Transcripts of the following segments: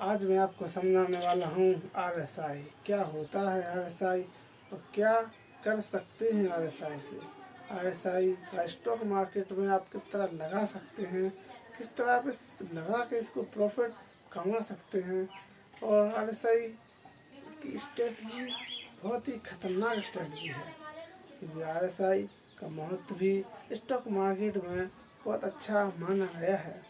आज मैं आपको समझाने वाला हूँ RSI क्या होता है। RSI और क्या कर सकते हैं RSI से। RSI का स्टॉक मार्केट में आप किस तरह लगा सकते हैं, किस तरह आप इस लगा के इसको प्रॉफिट कमा सकते हैं। और RSI की स्ट्रेटजी बहुत ही खतरनाक स्ट्रेटजी है, क्योंकि RSI का महत्व भी स्टॉक मार्केट में बहुत अच्छा माना गया है।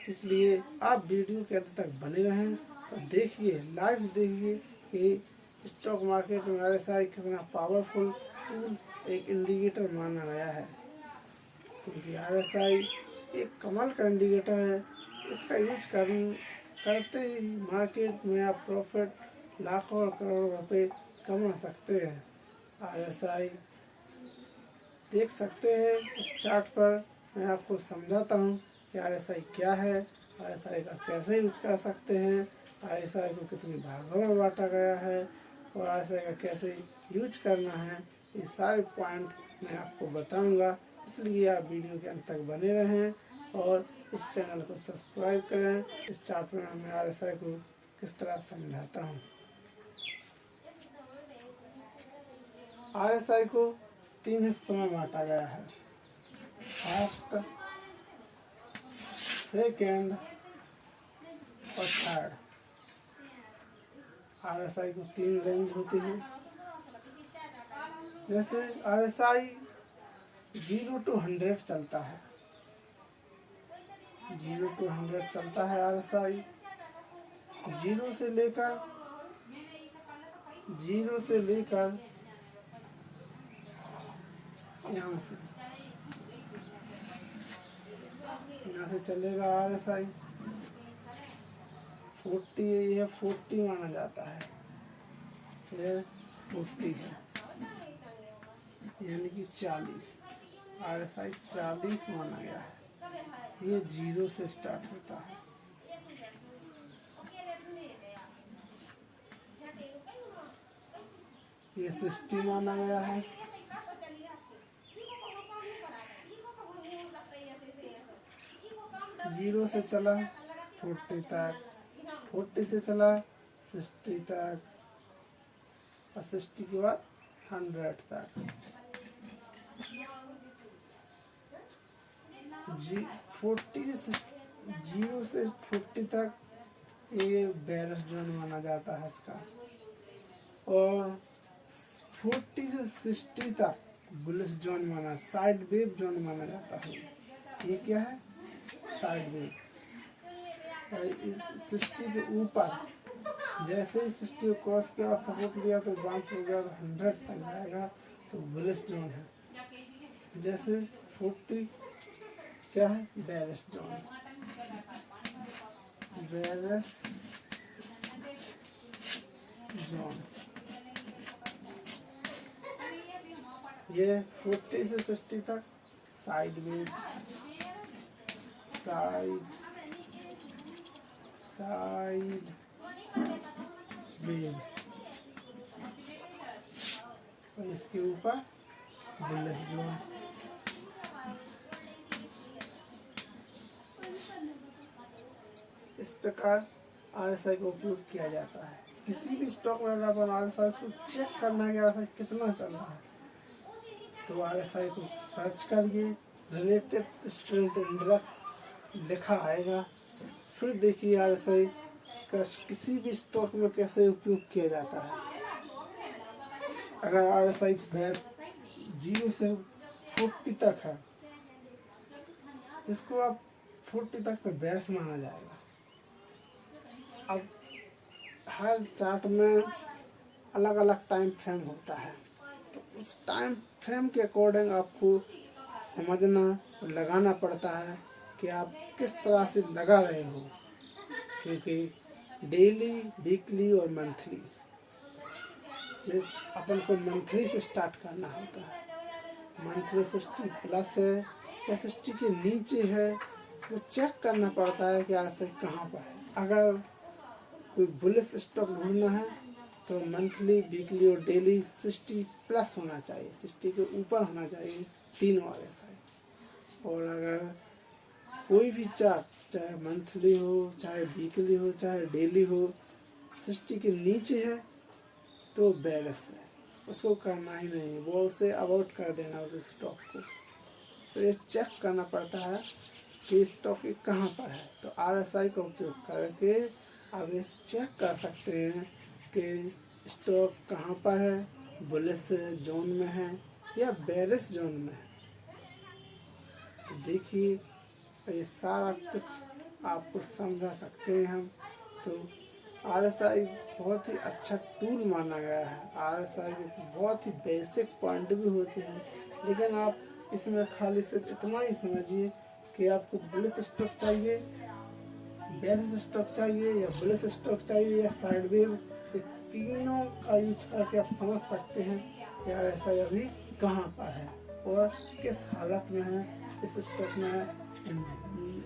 इसलिए आप वीडियो के अंत तक बने रहें और देखिए, लाइव देखिए कि स्टॉक मार्केट में RSI कितना पावरफुल टूल, एक इंडिकेटर माना गया है। क्योंकि RSI एक कमाल का इंडिकेटर है। इसका यूज करते ही मार्केट में आप प्रॉफिट लाखों और करोड़ों रुपए कमा सकते हैं। RSI देख सकते हैं इस चार्ट पर। मैं आपको समझाता हूँ कि RSI क्या है, RSI का कैसे यूज कर सकते हैं, RSI को कितने भागों में बांटा गया है और RSI का कैसे यूज करना है। ये सारे पॉइंट मैं आपको बताऊंगा, इसलिए आप वीडियो के अंत तक बने रहें और इस चैनल को सब्सक्राइब करें। इस चार्ट में मैं RSI को किस तरह समझाता हूँ। RSI को 3 हिस्सों में बांटा गया है, फर्स्ट, सेकेंड और थर्ड। RSI को 3 रेंज होती है। जैसे RSI 0 to 100 चलता है, 0 to 100 चलता है RSI। 0 से लेकर यहाँ से चलेगा RSI 40, यह 40 माना जाता है, यह 40 है, यानी कि 40। RSI 40 माना गया है। ये 0 से स्टार्ट होता है। ये 60 माना गया है। 0 से चला 40 तक, 40 से चला 60 तक और 60 के बाद 100 तक। 0 से 40 तक ये बेयरिश जोन माना जाता है इसका, और 40 से 60 तक बुलिश जोन माना, साइड वेव जोन माना जाता है। ये क्या है? Side wave. इस 60 के ऊपर जैसे ही 60 को क्रॉस किया, सपोर्ट लिया तो बाउंस हो गया, तो 100 तक जाएगा तो बुलिश जोन है। जैसे 40 क्या है? Bearish zone, bearish zone. ये 40 से 60 तक साइड वेव, साइड वेव, और इसके ऊपर बुलिश जोन। इस प्रकार RSI का उपयोग किया जाता है। किसी भी स्टॉक में अगर अपन RSI को चेक करना है कि RSI कितना चल रहा है, तो RSI को सर्च करिए, रिलेटेड स्ट्रेंथ इंडेक्स लिखा आएगा। फिर देखिए RSI का किसी भी स्टॉक में कैसे उपयोग किया जाता है। अगर RSI 0 से 40 तक है, इसको आप 40 तक तो बेयर्स माना जाएगा। अब हर चार्ट में अलग अलग टाइम फ्रेम होता है, तो उस टाइम फ्रेम के अकॉर्डिंग आपको समझना और लगाना पड़ता है कि आप किस तरह से लगा रहे हो। क्योंकि डेली, वीकली और मंथली, जिस अपन को मंथली से स्टार्ट करना होता है। मंथली 60 प्लस है या 60 के नीचे है, वो चेक करना पड़ता है कि RSI कहाँ पर है। अगर कोई बुलिश स्टॉक ढूंढना है तो मंथली, वीकली और डेली 60 प्लस होना चाहिए, 60 के ऊपर होना चाहिए तीनों RSI। और अगर कोई भी चार्ट चाहे मंथली हो, चाहे वीकली हो, चाहे डेली हो, 60 के नीचे है तो बेरिश है, उसको करना ही नहीं, वो उसे अवॉइड कर देना उस स्टॉक को। तो ये चेक करना पड़ता है कि स्टॉक कहाँ पर है। तो RSI का उपयोग करके आप ये चेक कर सकते हैं कि स्टॉक कहाँ पर है, बुलिश जोन में है या बेरिश जोन में है। तो देखिए ये सारा कुछ आपको समझा सकते हैं हम। तो RSI बहुत ही अच्छा टूल माना गया है। RSI के बहुत ही बेसिक पॉइंट भी होते हैं, लेकिन आप इसमें खाली सिर्फ इतना ही समझिए कि आपको बुलिश स्टॉक चाहिए, बेरिश स्टॉक चाहिए या बुलिश स्टॉक चाहिए या साइडवेव, ये तीनों का यूज करके आप समझ सकते हैं कि RSI अभी कहाँ पर है और किस हालत में है। इस स्टॉक में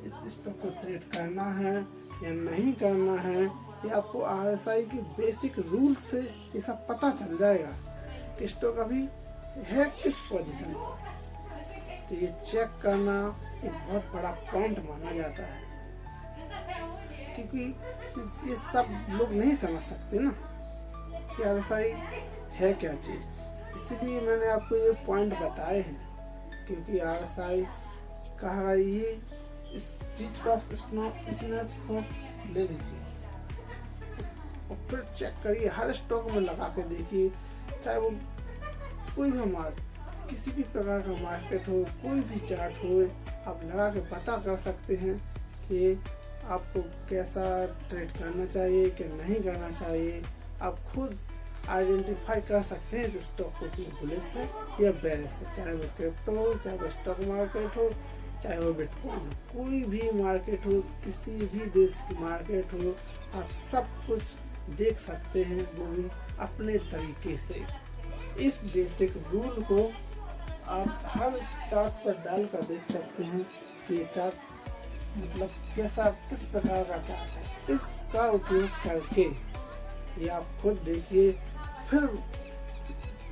इस स्टॉक को ट्रेड करना है या नहीं करना है, ये आपको RSI के बेसिक रूल से ये सब पता चल जाएगा कि स्टॉक अभी है किस पोजीशन पर। तो ये चेक करना एक बहुत बड़ा पॉइंट माना जाता है, क्योंकि ये सब लोग नहीं समझ सकते ना कि RSI है क्या चीज़। इसलिए मैंने आपको ये पॉइंट बताए हैं, क्योंकि RSI कहा ये इस चीज़ को आप स्नैपशॉट ले लीजिए और फिर चेक करिए, हर स्टॉक में लगा के देखिए, चाहे वो कोई भी किसी भी प्रकार का मार्केट हो, कोई भी चार्ट हो, आप लगा के पता कर सकते हैं कि आपको कैसा ट्रेड करना चाहिए कि नहीं करना चाहिए। आप खुद आइडेंटिफाई कर सकते हैं कि स्टॉक को कि बुलिश है या बेरिश है, चाहे वो क्रिप्टो हो, चाहे वो स्टॉक मार्केट हो, चाहे वो बिटकॉइन हो, कोई भी मार्केट हो, किसी भी देश की मार्केट हो, आप सब कुछ देख सकते हैं, वो भी अपने तरीके से। इस बेसिक रूल को आप हर चार्ट पर डाल कर देख सकते हैं कि ये चार्ट मतलब कैसा, किस प्रकार का चार्ट है। इसका उपयोग करके ये आप खुद देखिए,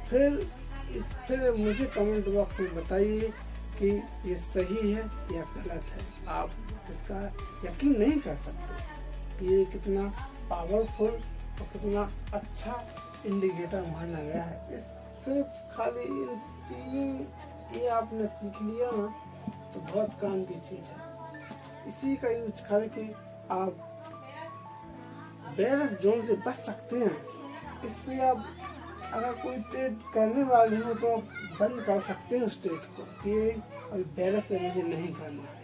फिर मुझे कमेंट बॉक्स में बताइए कि ये सही है या गलत है। आप इसका यकीन नहीं कर सकते कि ये कितना पावरफुल और कितना अच्छा इंडिकेटर माना गया है। इससे खाली ये आपने सीख लिया ना तो बहुत काम की चीज़ है। इसी का यूज करके आप बेरिश जोन से बच सकते हैं। इससे आप अगर कोई ट्रेड करने वाले हो तो आप बंद कर सकते हैं उस ट्रेड को कि अभी बेरिश से मुझे नहीं करना है।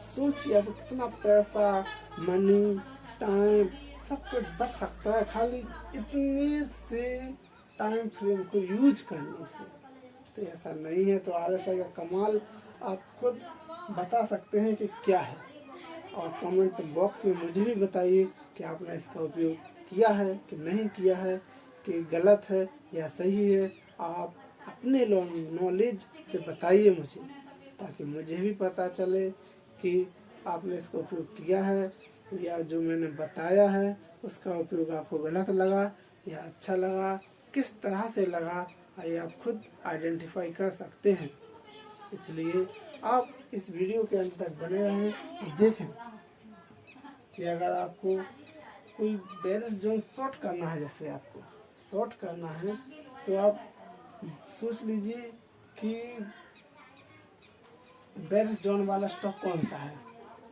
सोचिए अब कितना पैसा, मनी, टाइम सब कुछ बच सकता है खाली इतने से टाइम फ्रेम को यूज करने से। तो ऐसा नहीं है। तो RSI का कमाल आप खुद बता सकते हैं कि क्या है, और कमेंट बॉक्स में मुझे भी बताइए कि आपने इसका उपयोग किया है कि नहीं किया है, कि गलत है या सही है। आप अपने नॉलेज से बताइए मुझे, ताकि मुझे भी पता चले कि आपने इसका उपयोग किया है या जो मैंने बताया है उसका उपयोग आपको गलत लगा या अच्छा लगा, किस तरह से लगा, ये आप खुद आइडेंटिफाई कर सकते हैं। इसलिए आप इस वीडियो के अंत तक बने रहें और देखें कि अगर आपको कोई बेरिश जोन शॉर्ट करना है, जैसे आपको शॉर्ट करना है तो आप सोच लीजिए कि बेरिश जोन वाला स्टॉक कौन सा है।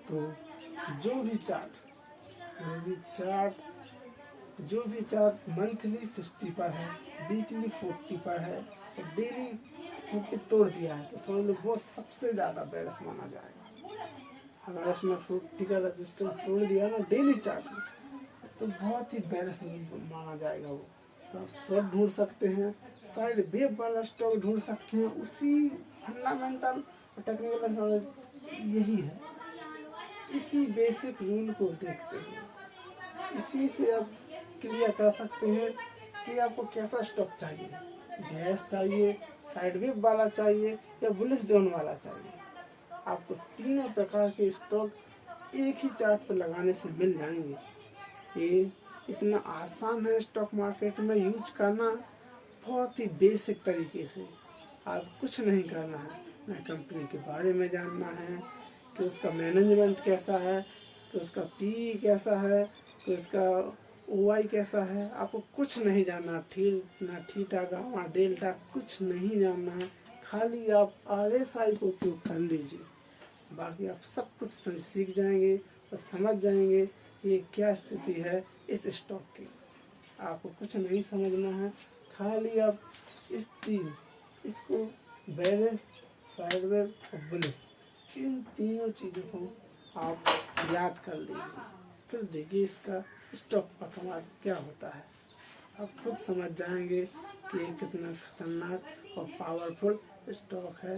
तो जो भी चार्ट मंथली 60 पर है, वीकली 40 पर है और डेली 40 तोड़ दिया है, तो समझ लो वो सबसे ज़्यादा बेरिश माना जाएगा। अगर उसने 40 का रजिस्टेंस तोड़ दिया ना डेली चार्ट में, तो बहुत ही बेरिश माना जाएगा वो। तो आप शॉर्ट ढूंढ सकते हैं, साइड वेव वाला स्टॉक ढूंढ सकते हैं। उसी फंडामेंटल और टेक्निकल नॉलेज यही है। इसी बेसिक रूल को देखते हैं, इसी से आप क्लियर कर सकते हैं कि आपको कैसा स्टॉक चाहिए, गैस चाहिए, साइड वेव वाला चाहिए या बुलिश जोन वाला चाहिए। आपको तीनों प्रकार के स्टॉक एक ही चार्ट पर लगाने से मिल जाएंगे। ये इतना आसान है स्टॉक मार्केट में यूज करना, बहुत ही बेसिक तरीके से। आप कुछ नहीं करना है, ना कंपनी के बारे में जानना है कि उसका मैनेजमेंट कैसा है, कि उसका पी कैसा है, कि उसका OI कैसा है। आपको कुछ नहीं जानना, ना थीटा गामा डेल्टा कुछ नहीं जानना है, खाली आप RSI को उपयोग कर लीजिए। बाकी आप सब कुछ सीख जाएंगे और समझ जाएंगे कि ये क्या स्थिति है इस स्टॉक की। आपको कुछ नहीं समझना है, खाली आप इसको बेरिश, साइडवेज और बुलिश, इन तीनों चीज़ों को आप याद कर लीजिए। फिर देखिए इसका स्टॉक का कमाल क्या होता है। आप खुद समझ जाएंगे कि ये कितना खतरनाक और पावरफुल स्टॉक है।